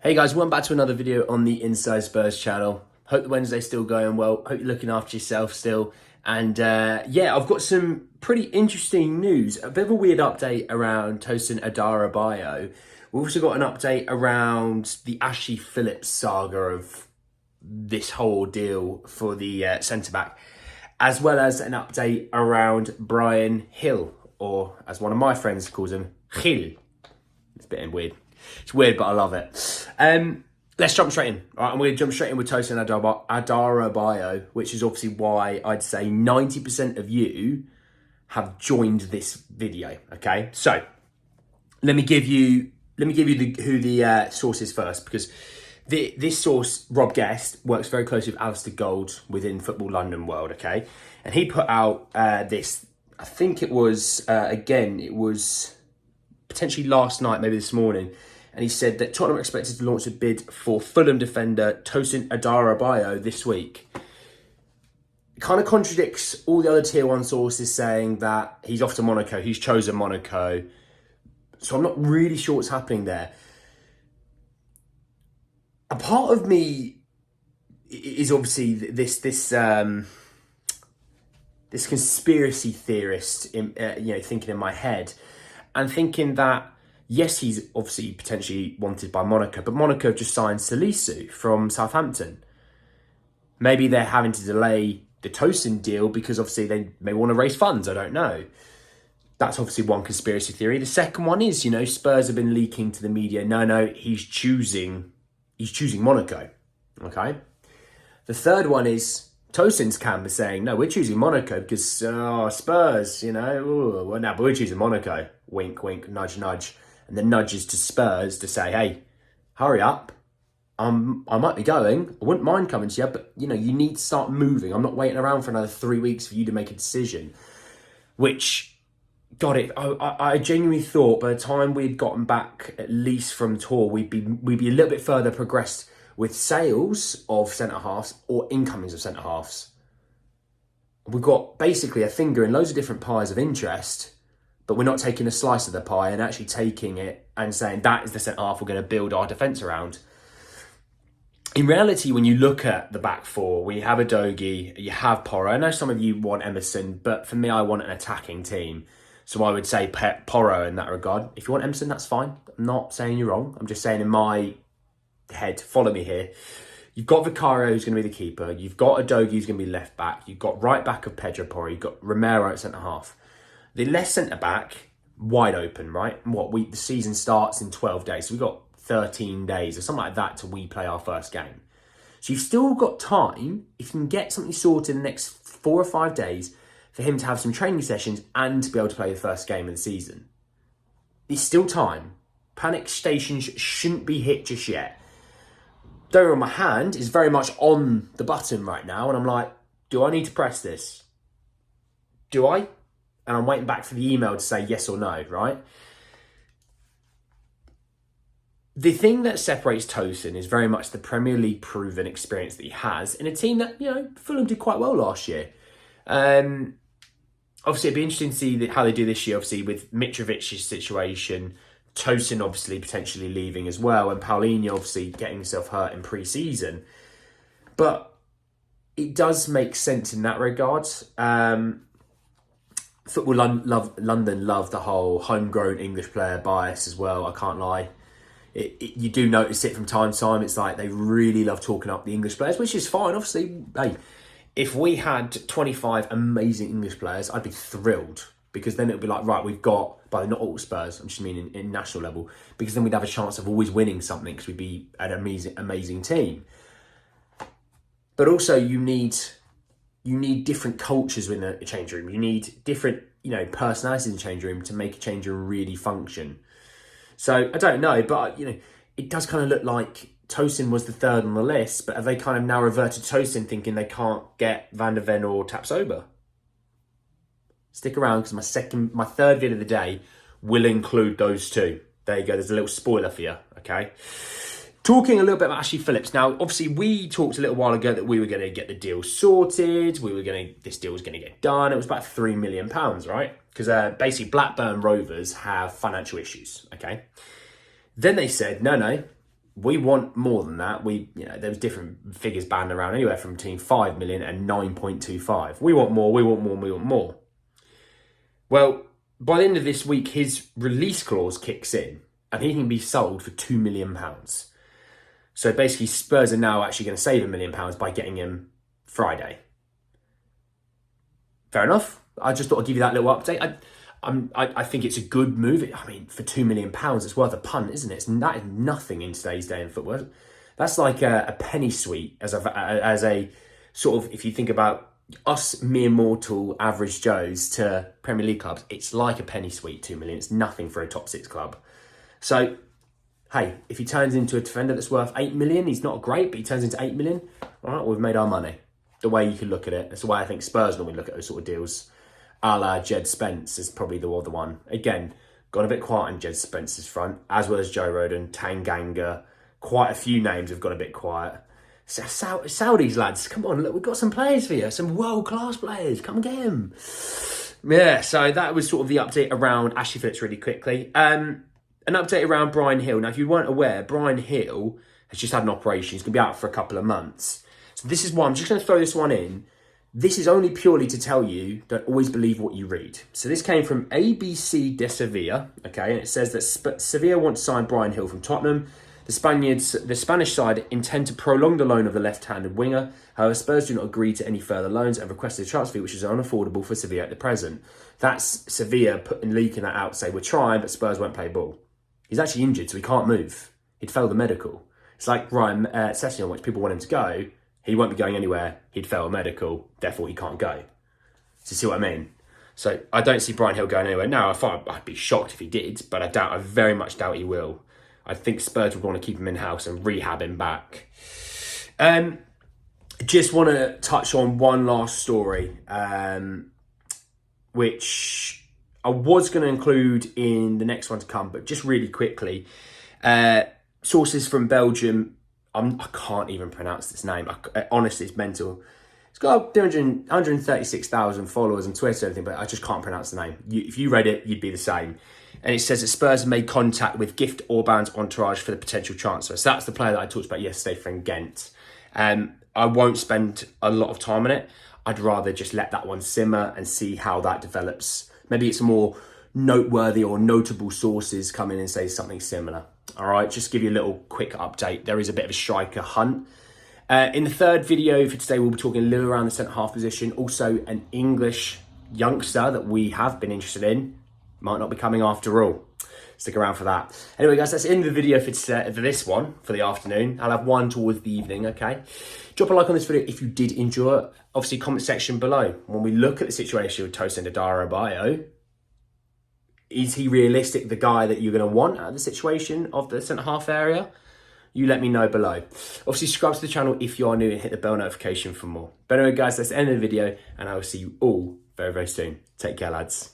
Hey guys, welcome back to another video on the Inside Spurs channel. Hope the Wednesday's still going well. Hope you're looking after yourself still. And yeah, I've got some pretty interesting news. A bit of a weird update around Tosin Adarabioyo. We've also got an update around the Ashley Phillips saga of this whole deal for the centre-back, as well as an update around Bryan Gil, or as one of my friends calls him, Gil. It's a bit weird. It's weird, but I love it. Let's jump straight in. All right, I'm going to jump straight in with Tosin Adarabioyo, which is obviously why I'd say 90% of you have joined this video. Okay, so let me give you who the source is first, because this source, Rob Guest, works very closely with Alistair Gold within Football London World. Okay, and he put out this. I think it was it was potentially last night, maybe this morning. And he said that Tottenham are expected to launch a bid for Fulham defender Tosin Adarabioyo this week. It kind of contradicts all the other Tier 1 sources saying that he's off to Monaco, he's chosen Monaco. So I'm not really sure what's happening there. A part of me is obviously this conspiracy theorist, thinking in my head and thinking that, yes, he's obviously potentially wanted by Monaco, but Monaco have just signed Salisu from Southampton. Maybe they're having to delay the Tosin deal because obviously they may want to raise funds. I don't know. That's obviously one conspiracy theory. The second one is, Spurs have been leaking to the media. No, he's choosing Monaco. Okay. The third one is Tosin's camp is saying, no, we're choosing Monaco because Spurs, but we're choosing Monaco. Wink, wink, nudge, nudge. And the nudges to Spurs to say, hey, hurry up. I might be going. I wouldn't mind coming to you, but, you need to start moving. I'm not waiting around for another 3 weeks for you to make a decision. Which, I genuinely thought by the time we'd gotten back, at least from tour, we'd be a little bit further progressed with sales of centre-halves or incomings of centre-halves. We've got basically a finger in loads of different pies of interest, but we're not taking a slice of the pie and actually taking it and saying that is the centre-half we're going to build our defence around. In reality, when you look at the back four, we have Udogie, you have Porro. I know some of you want Emerson, but for me, I want an attacking team. So I would say Porro in that regard. If you want Emerson, that's fine. I'm not saying you're wrong. I'm just saying in my head, follow me here. You've got Vicario, who's going to be the keeper. You've got Udogie, who's going to be left back. You've got right back of Pedro Porro. You've got Romero at centre-half. The left centre-back, wide open, right? The season starts in 12 days. So we've got 13 days or something like that till we play our first game. So you've still got time, if you can get something sorted in the next 4 or 5 days, for him to have some training sessions and to be able to play the first game of the season. There's still time. Panic stations shouldn't be hit just yet. Don't my hand is very much on the button right now, and I'm like, do I need to press this? Do I? And I'm waiting back for the email to say yes or no, right? The thing that separates Tosin is very much the Premier League proven experience that he has in a team that, Fulham did quite well last year. Obviously, it'd be interesting to see how they do this year, obviously, with Mitrovic's situation, Tosin obviously potentially leaving as well, and Paulinho obviously getting himself hurt in pre-season. But it does make sense in that regard. Football London love the whole homegrown English player bias as well, I can't lie. You do notice it from time to time. It's like they really love talking up the English players, which is fine. Obviously, hey, if we had 25 amazing English players, I'd be thrilled. Because then it would be like, right, we've got, but not all Spurs, I'm just meaning in national level, because then we'd have a chance of always winning something because we'd be an amazing team. But also you need different cultures within a change room. You need different, personalities in the change room to make a change room really function. So I don't know, but it does kind of look like Tosin was the third on the list, but have they kind of now reverted to Tosin thinking they can't get Van der Ven or Tapsoba? Stick around because my third video of the day will include those two. There you go. There's a little spoiler for you. Okay. Talking a little bit about Ashley Phillips. Now, obviously, we talked a little while ago that we were going to get the deal sorted. This deal was going to get done. It was about £3 million, right? Because basically Blackburn Rovers have financial issues. Okay. Then they said, no, We want more than that. There was different figures banded around anywhere from between 5 million and 9.25. We want more, we want more, we want more. Well, by the end of this week, his release clause kicks in and he can be sold for £2 million. So basically, Spurs are now actually going to save £1 million by getting him Friday. Fair enough. I just thought I'd give you that little update. I think it's a good move. I mean, for £2 million, it's worth a punt, isn't it? That is nothing in today's day in football. That's like a penny sweet as a sort of, if you think about us mere mortal average Joes to Premier League clubs, it's like a penny sweet, 2 million. It's nothing for a top 6 club. So, hey, if he turns into a defender that's worth 8 million, he's not great, but he turns into 8 million, all right, we've made our money. The way you could look at it. That's the way I think Spurs normally look at those sort of deals. A la Jed Spence is probably the other one. Again, got a bit quiet on Jed Spence's front, as well as Joe Rodon, Tanganga. Quite a few names have got a bit quiet. Saudis, lads, come on, look, we've got some players for you, some world-class players. Come get them. Yeah, so that was sort of the update around Ashley Phillips really quickly. An update around Bryan Gil. Now, if you weren't aware, Bryan Gil has just had an operation. He's going to be out for a couple of months. So this is why I'm just going to throw this one in. This is only purely to tell you, don't always believe what you read. So this came from ABC de Sevilla, okay, and it says that Sevilla want to sign Bryan Gil from Tottenham. The Spanish side intend to prolong the loan of the left-handed winger. However, Spurs do not agree to any further loans and requested a transfer fee, which is unaffordable for Sevilla at the present. That's Sevilla leaking that out, say we're trying, but Spurs won't play ball. He's actually injured, so he can't move. He'd failed the medical. It's like Ryan Sessegnon, which people want him to go. He won't be going anywhere. He'd fail a medical, therefore he can't go. So you see what I mean? So I don't see Bryan Gil going anywhere. Now, I'd be shocked if he did, but I very much doubt he will. I think Spurs would want to keep him in-house and rehab him back. Just want to touch on one last story, which I was going to include in the next one to come, but just really quickly. Sources from Belgium, I can't even pronounce this name. Honestly, it's mental. It's got 136,000 followers on Twitter and everything, but I just can't pronounce the name. If you read it, you'd be the same. And it says that Spurs have made contact with Gift Orban's entourage for the potential transfer. So that's the player that I talked about yesterday from Ghent. I won't spend a lot of time on it. I'd rather just let that one simmer and see how that develops. Maybe it's more noteworthy or notable sources come in and say something similar. All right, just give you a little quick update. There is a bit of a striker hunt. In the third video for today, we'll be talking a little around the centre-half position. Also, an English youngster that we have been interested in. Might not be coming after all. Stick around for that. Anyway, guys, that's the end of the video for this one, for the afternoon. I'll have one towards the evening, okay? Drop a like on this video if you did enjoy it. Obviously, comment section below. When we look at the situation with Tosin Adarabioyo, is he realistic, the guy that you're going to want out of the situation of the centre-half area? You let me know below. Obviously, subscribe to the channel if you are new and hit the bell notification for more. But anyway, guys, that's the end of the video, and I will see you all very, very soon. Take care, lads.